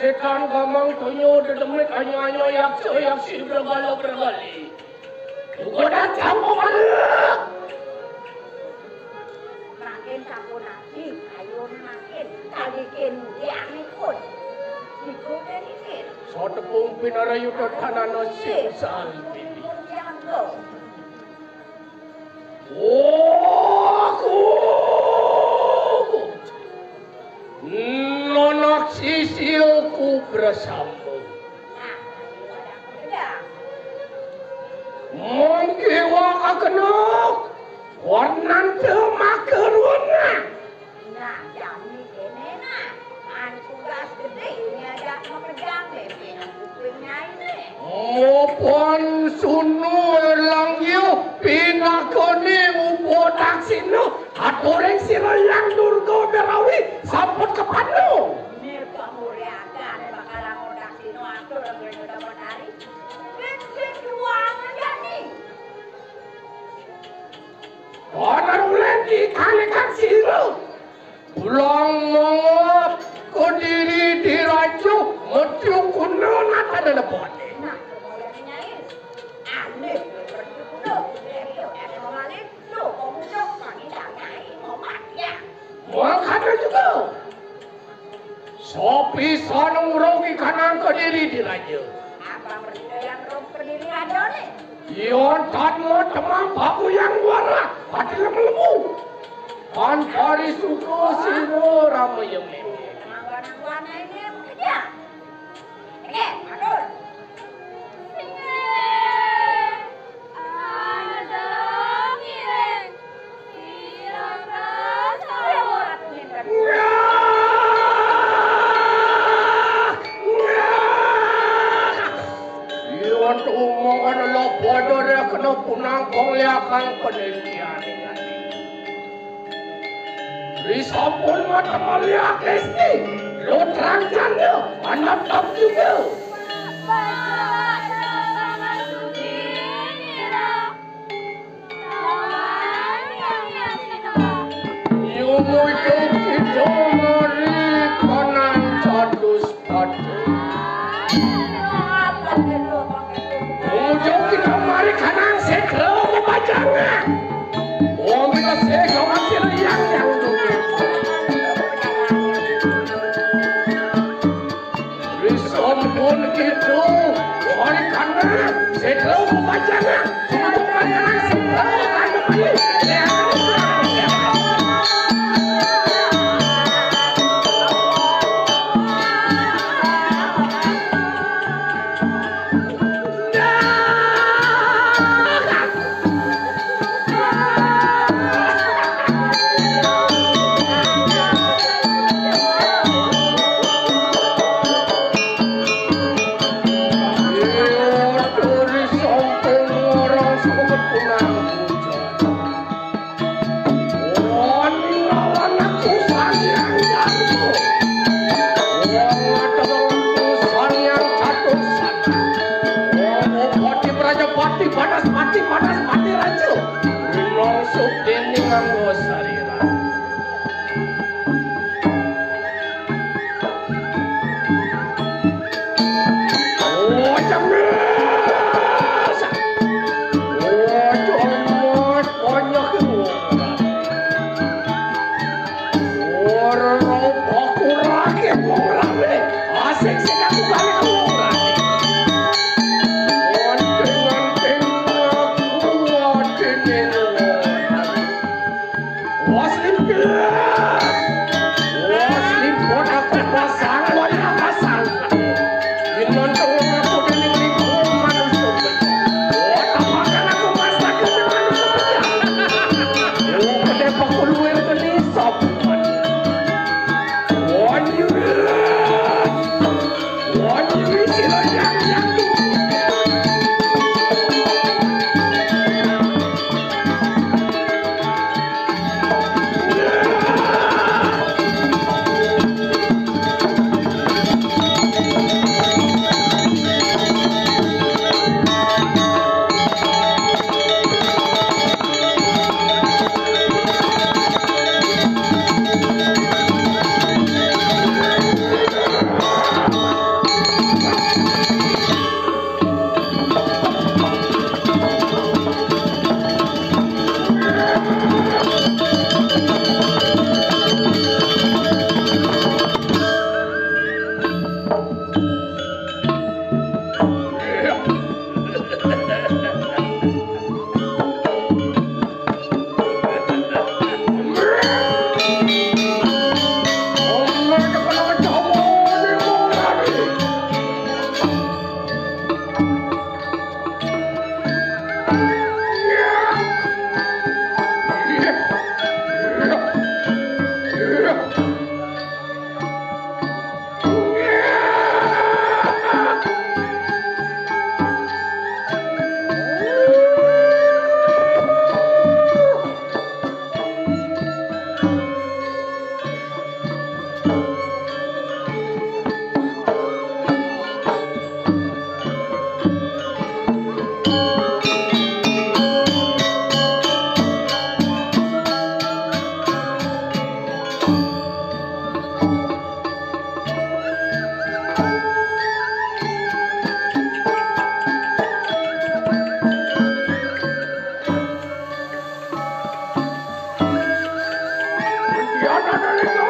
Setan gamang tunyo dedemit anyo yak si bergali. Juga datang balik. Makin kapun lagi, ayo makin kalikin yang ikut. Ikut dikit. So tepung pinarayu tanah sing salbi. Nonak sisilku bersambung. Mungkin waka kenok warnan temaker warna. Nah, jadi kene nah, tugas gede nyajak memegang dengan kupingnya ini. Mopon sunu langyo pinakoni upo taksino atureng siroyang durga berawi samput kepanu. Mir pamuriakan bakalan taksino atur udah menari. Bin uang aja nih. Orang lagi kalikan siro. Pulang mongop ke diri diracu metu kuno nata ada bone. Nah, kemudian nyair. Aneh berarti kuno. Ada malik lu komujok mani dangai omatnya. Makanya juga. Sopi sanung rogi kanan ke diri diracu. Apa berita yang rog ke diri ada nih? Yon tanmo temang baku yang warna hati lemu. Pancari suku sino ramai yang ini. Warna ini bekerja. Aduh. Yon umong adalah bodoh dia kena punang kong liakan penelitian. Risampun mata melihat esti, lo terangkannya, anak tak juga. Yumu kita mari kanan cadus padu. Yumu kita mari kanan sekro membacanya. Om kita sekro masih yang tu. Pun itu orang kanan setelah membacanya untuk makanan setelah ada balik Ya,